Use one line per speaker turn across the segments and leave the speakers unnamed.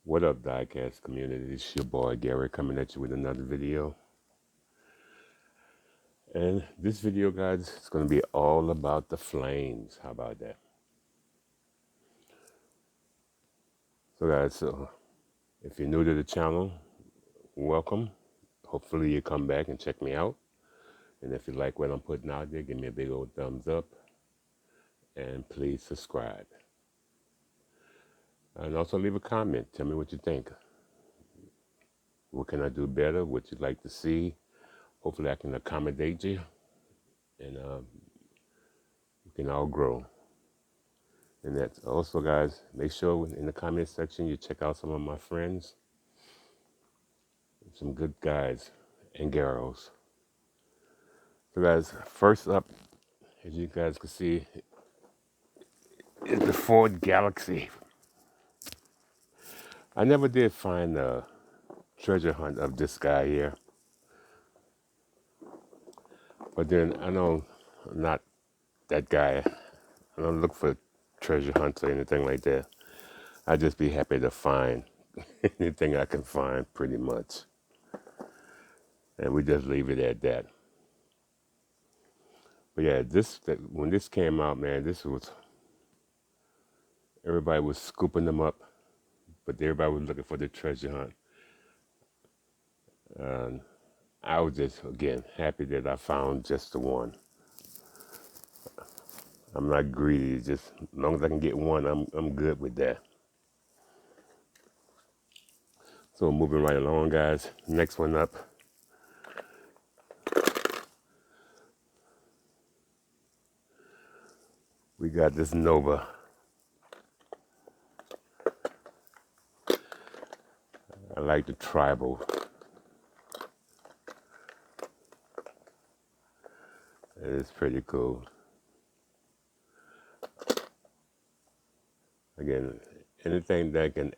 What up, Diecast community? It's your boy Gary coming at you with another video. And this video, guys, is going to be all about the flames. How about that? So, guys, if you're new to the channel, welcome. Hopefully you come back and check me out. And if you like what I'm putting out there, give me a big old thumbs up. And please subscribe. And also leave a comment. Tell me what you think. What can I do better? What you'd like to see? Hopefully I can accommodate you. And we can all grow. And that's also, guys, make sure in the comment section you check out some of my friends. Some good guys and girls. So, guys, first up, as you guys can see, is the Ford Galaxy. I never did find a treasure hunt of this guy here. But then I know I'm not that guy. I don't look for treasure hunts or anything like that. I'd just be happy to find anything I can find, pretty much. And we just leave it at that. But yeah, when this came out, man, everybody was scooping them up, but everybody was looking for the treasure hunt. And I was just, again, happy that I found just the one. I'm not greedy, just as long as I can get one, I'm good with that. So moving right along, guys. Next one up. We got this Nova. I like the tribal. It's pretty cool. Again, anything that can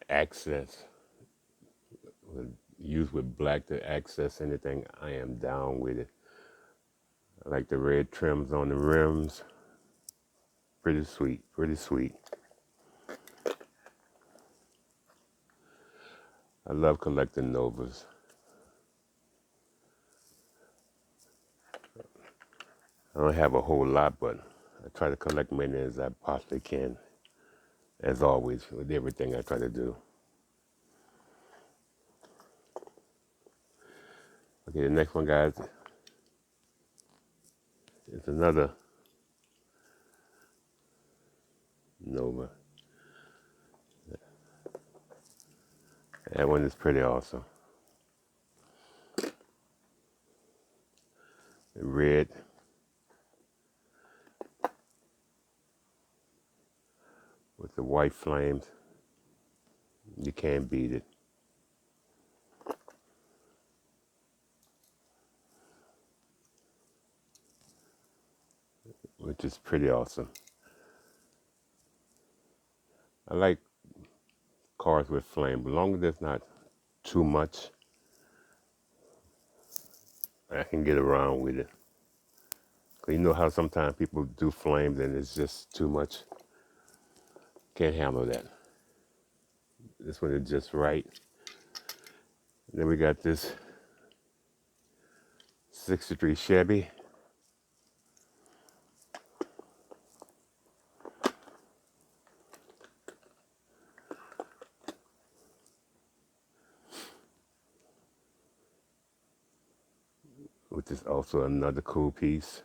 use with black to access anything, I am down with it. I like the red trims on the rims. Pretty sweet, pretty sweet. I love collecting Novas. I don't have a whole lot, but I try to collect many as I possibly can. As always, with everything I try to do. Okay, the next one, guys, is another Nova. That one is pretty awesome. Red. With the white flames. You can't beat it. Which is pretty awesome. I like cars with flame, but as long as there's not too much, I can get around with it. You know how sometimes people do flames and it's just too much. Can't handle that. This one is just right. And then we got this 63 Chevy. Which is also another cool piece.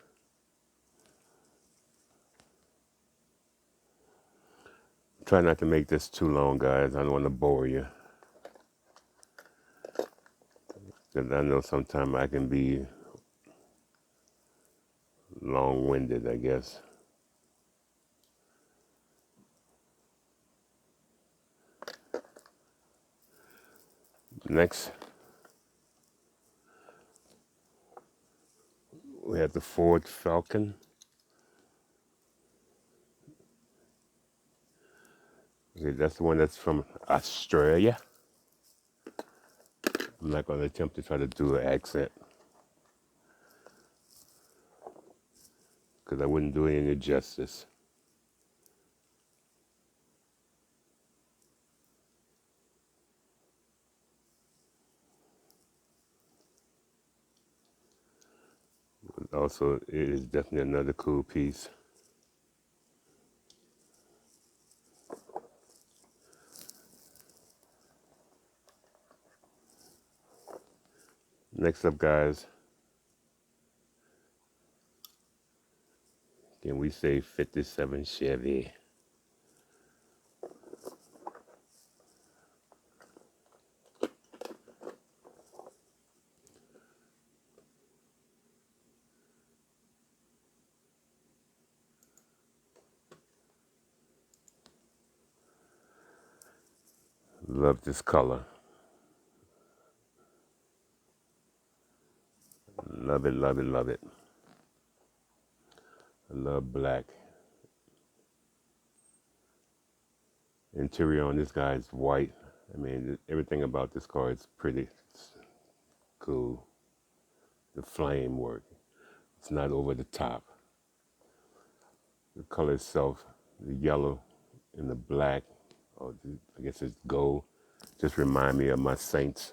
Try not to make this too long, guys. I don't want to bore you. Because I know sometimes I can be long-winded, I guess. Next, we have the Ford Falcon. Okay, that's the one that's from Australia. I'm not going to attempt to try to do an accent, because I wouldn't do it any justice. Also, it is definitely another cool piece. Next up, guys, can we say 57 Chevy? Love this color. Love it, love it, love it. I love black. Interior on this guy is white. I mean, everything about this car is pretty cool. The flame work. It's not over the top. The color itself, the yellow and the black, or I guess it's gold, just remind me of my Saints.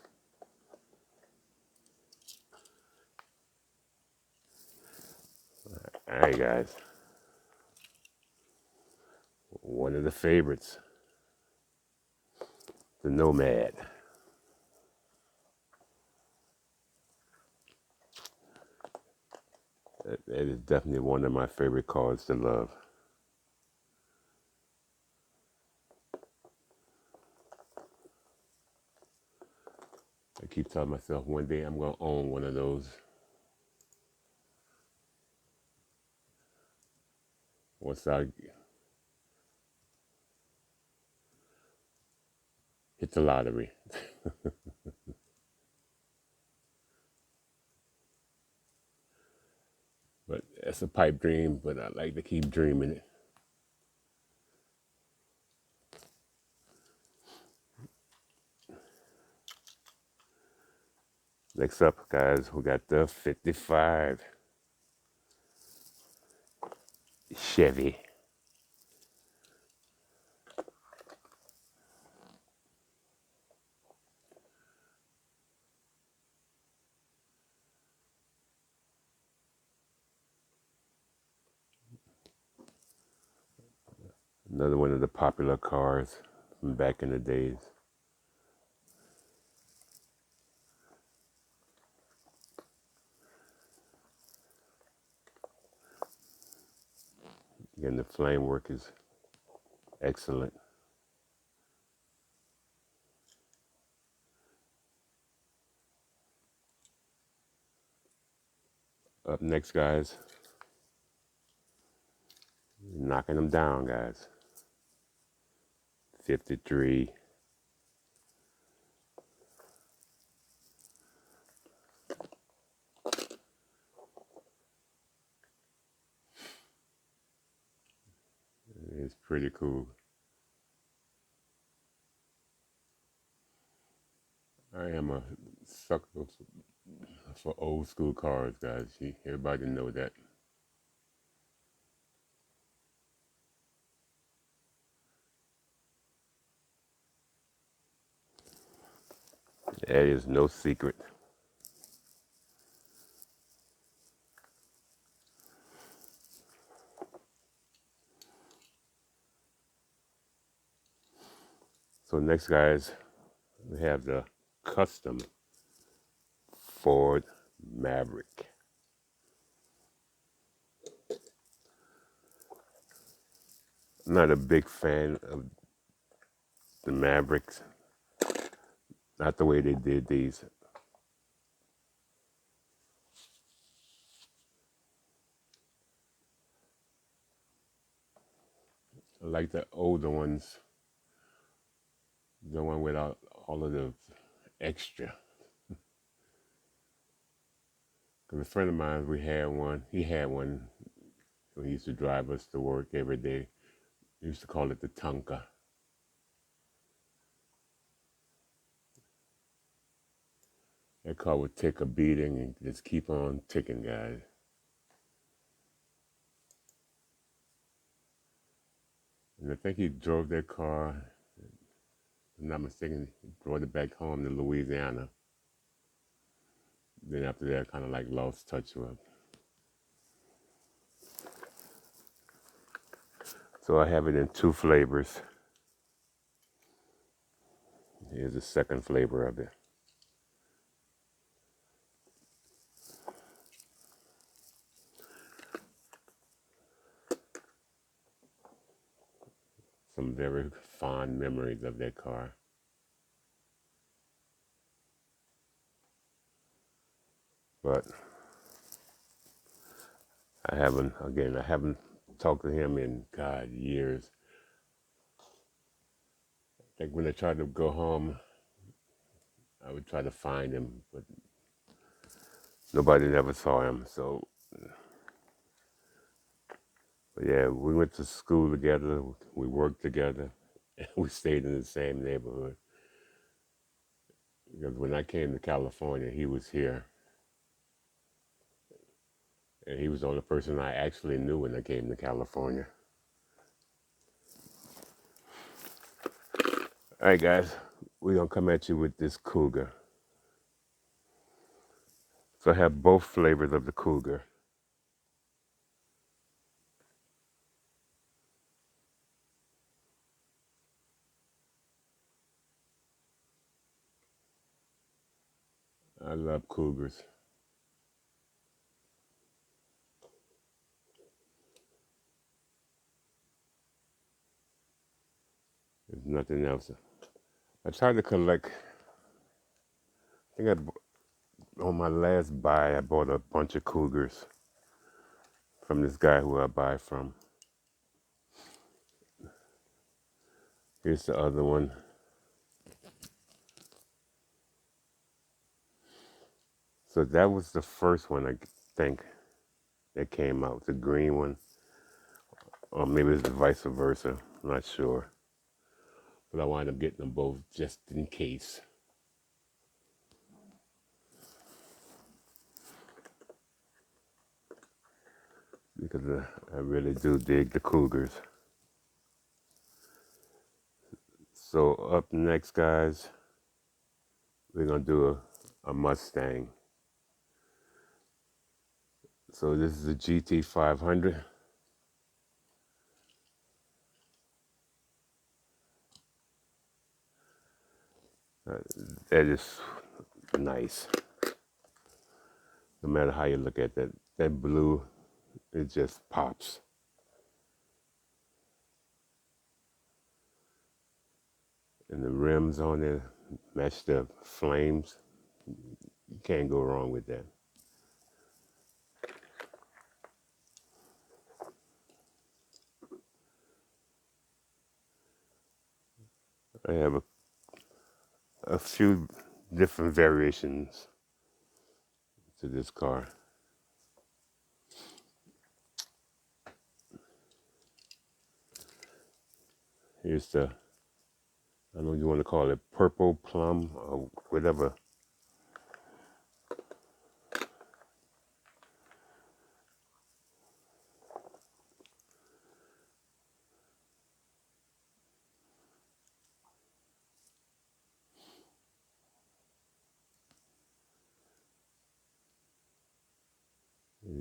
All right, guys. One of the favorites, the Nomad. That is definitely one of my favorite cars to love. I keep telling myself one day I'm going to own one of those. Once I hit the lottery. But it's a pipe dream, but I like to keep dreaming it. Next up, guys, we got the 55 Chevy. Another one of the popular cars from back in the days. Again, the flame work is excellent. Up next, guys, knocking them down, guys. 53 It's pretty cool. I am a sucker for old school cars, guys. Everybody know that. That is no secret. So next, guys, we have the custom Ford Maverick. I'm not a big fan of the Mavericks. Not the way they did these. I like the older ones, the one without all of the extra. Because a friend of mine, he had one, when he used to drive us to work every day. He used to call it the Tonka. That car would take a beating and just keep on ticking, guys. And I think he drove that car, if I'm not mistaken, he brought it back home to Louisiana. Then after that, kind of like lost touch with him. So I have it in 2 flavors. Here's the second flavor of it. Some very fond memories of that car. But I haven't talked to him in, God, years. Like when I tried to go home, I would try to find him, but nobody never saw him. So, but yeah, we went to school together, we worked together, and we stayed in the same neighborhood. Because when I came to California, he was here. And he was the only person I actually knew when I came to California. All right, guys, we're going to come at you with this Cougar. So I have both flavors of the Cougar. I love Cougars. There's nothing else. I tried to collect, I think on my last buy, I bought a bunch of Cougars from this guy who I buy from. Here's the other one. So that was the first one, I think, that came out, the green one. Or maybe it's vice versa, I'm not sure. But I wound up getting them both just in case. Because I really do dig the Cougars. So up next, guys, we're going to do a Mustang. So this is a GT 500. That is nice. No matter how you look at that, that blue, it just pops. And the rims on it match the flames. You can't go wrong with that. I have a few different variations to this car. Here's the, I don't know if you want to call it purple plum or whatever.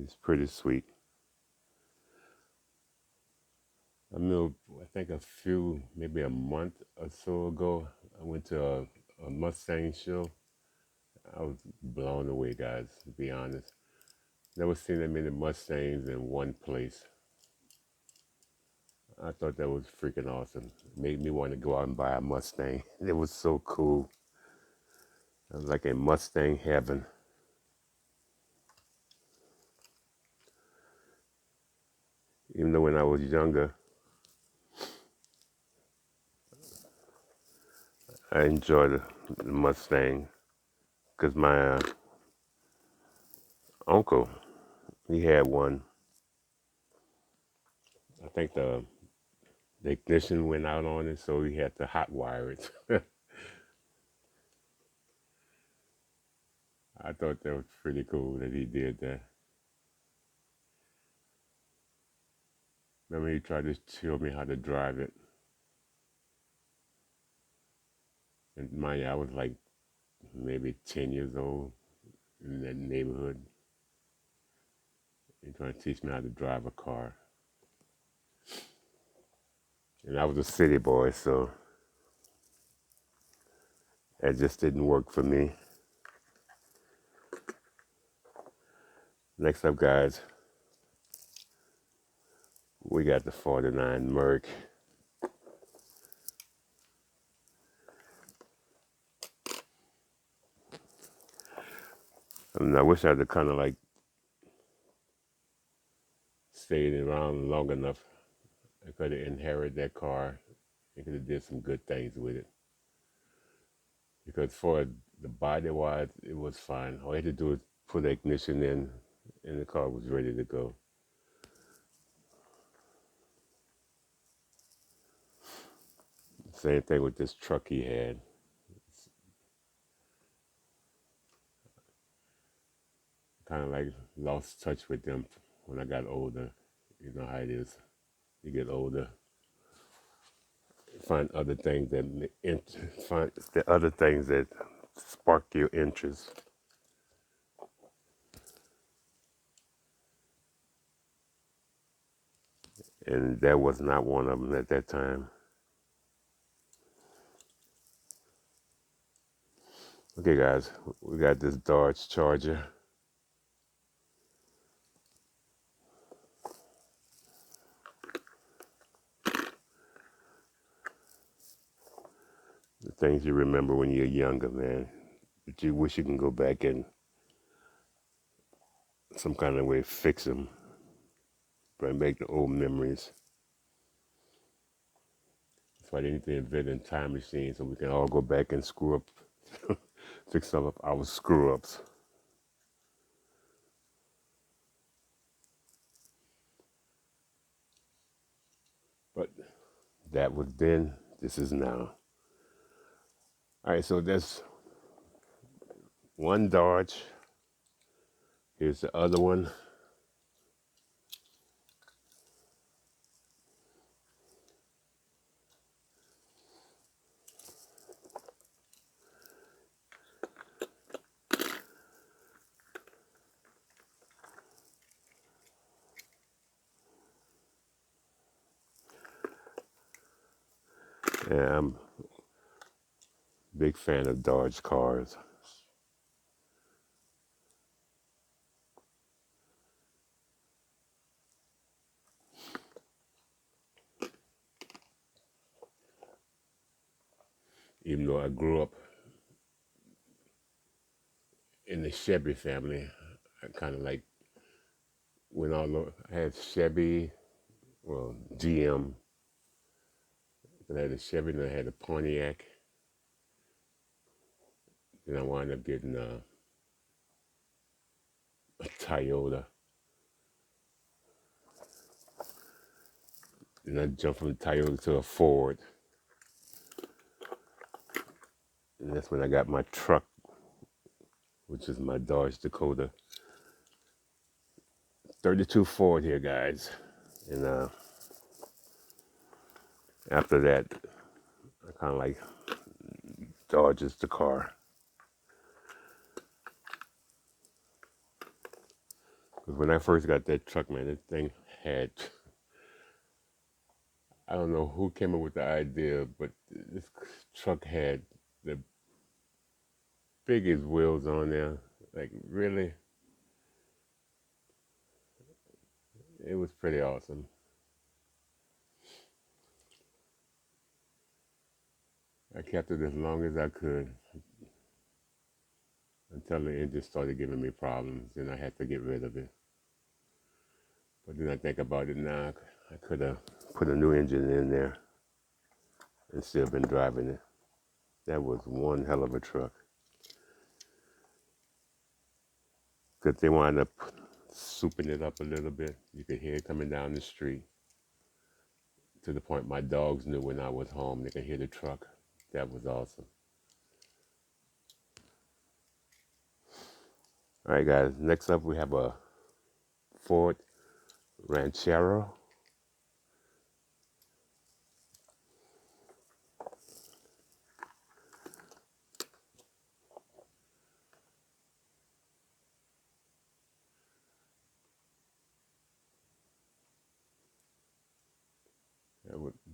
It's pretty sweet. I think maybe a month or so ago, I went to a Mustang show. I was blown away, guys, to be honest. Never seen that many Mustangs in one place. I thought that was freaking awesome. It made me want to go out and buy a Mustang. It was so cool. It was like a Mustang heaven. Even though when I was younger, I enjoyed the Mustang because my uncle, he had one. I think the ignition went out on it, so he had to hot wire it. I thought that was pretty cool that he did that. Remember, he tried to show me how to drive it. And mind you, I was like maybe 10 years old in that neighborhood. He trying to teach me how to drive a car. And I was a city boy, so that just didn't work for me. Next up, guys, we got the 49 Merc. I wish I'd have kind of like stayed around long enough. I could have inherited that car. I could have did some good things with it. Because for the body wise, it was fine. All I had to do was put the ignition in, and the car was ready to go. Same thing with this truck he had. Kind of like lost touch with them when I got older. You know how it is. You get older, find other things find the other things that spark your interest. And that was not one of them at that time. Okay, guys, we got this Dodge Charger. The things you remember when you're younger, man, that you wish you can go back and some kind of way fix them, bring back the old memories. That's why they need to invent a time machine so we can all go back and screw up, fix some of our screw ups. But that was then, this is now. All right, so that's one Dodge. Here's the other one. And I'm a big fan of Dodge cars. Even though I grew up in the Chevy family, I kind of like went all over. I had Chevy, well, GM. Then I had a Chevy, and I had a Pontiac. Then I wound up getting a Toyota. Then I jumped from a Toyota to a Ford. And that's when I got my truck, which is my Dodge Dakota. 32 Ford here, guys. And after that, I kind of like Dodge is the car. Because when I first got that truck, man, that thing had, I don't know who came up with the idea, but this truck had the biggest wheels on there. Like, really, it was pretty awesome. I kept it as long as I could until the engine started giving me problems, and I had to get rid of it. But then I think about it now, I could have put a new engine in there and still been driving it. That was one hell of a truck. Because they wound up souping it up a little bit. You could hear it coming down the street. To the point my dogs knew when I was home. They could hear the truck. That was awesome. All right, guys. Next up, we have a Ford Ranchero.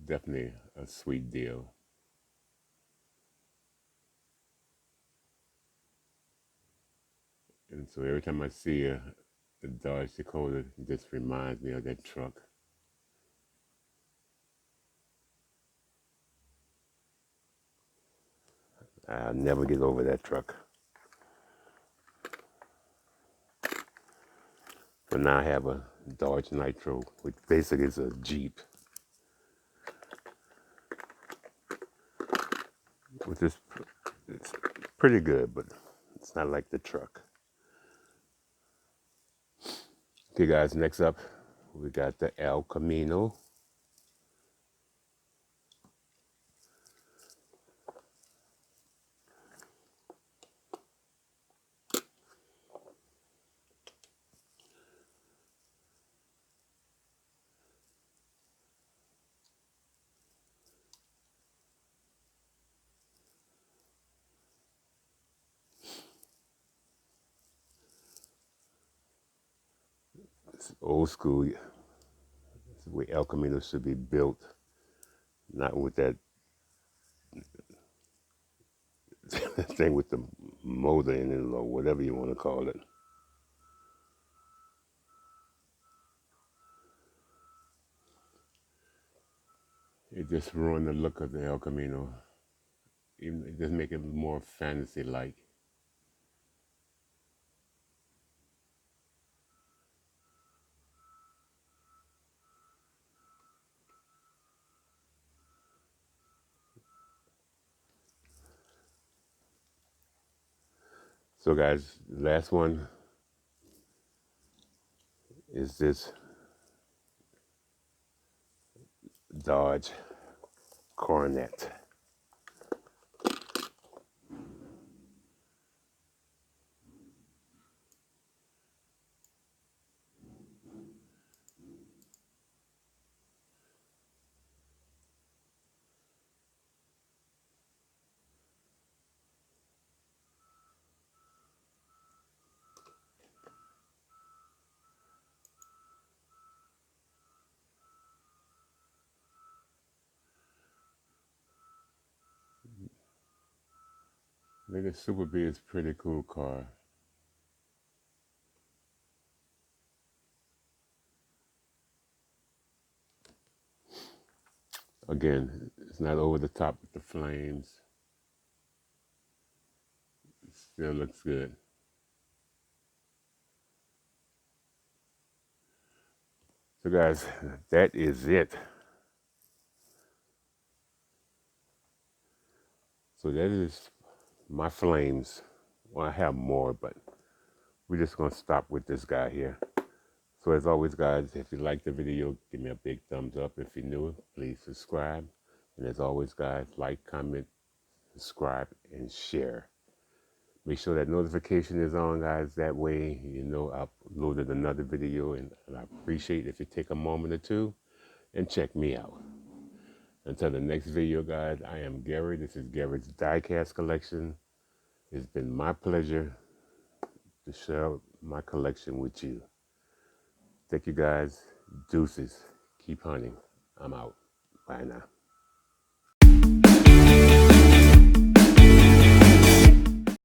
definitely a sweet deal. And so every time I see a Dodge Dakota, it just reminds me of that truck. I'll never get over that truck. But now I have a Dodge Nitro, which basically is a Jeep, which is it's pretty good, but it's not like the truck. Okay, guys, next up, we got the El Camino. It's old school. It's the way El Camino should be built, not with that thing with the motor in it or whatever you want to call it. It just ruined the look of the El Camino. Even it just make it more fantasy-like. So, guys, the last one is this Dodge Coronet. I think the Super B is a pretty cool car. Again, it's not over the top with the flames. It still looks good. So, guys, that is it. So that is my flames. Well, I have more, but we're just going to stop with this guy here. So as always, guys, if you like the video, give me a big thumbs up. If you're new, please subscribe. And as always, guys, like, comment, subscribe, and share. Make sure that notification is on, guys. That way, you know I've uploaded another video, and I appreciate if you take a moment or two and check me out. Until the next video, guys, I am Gary. This is Gary's Diecast collection. It's been my pleasure to share my collection with you. Thank you, guys. Deuces. Keep hunting. I'm out. Bye now.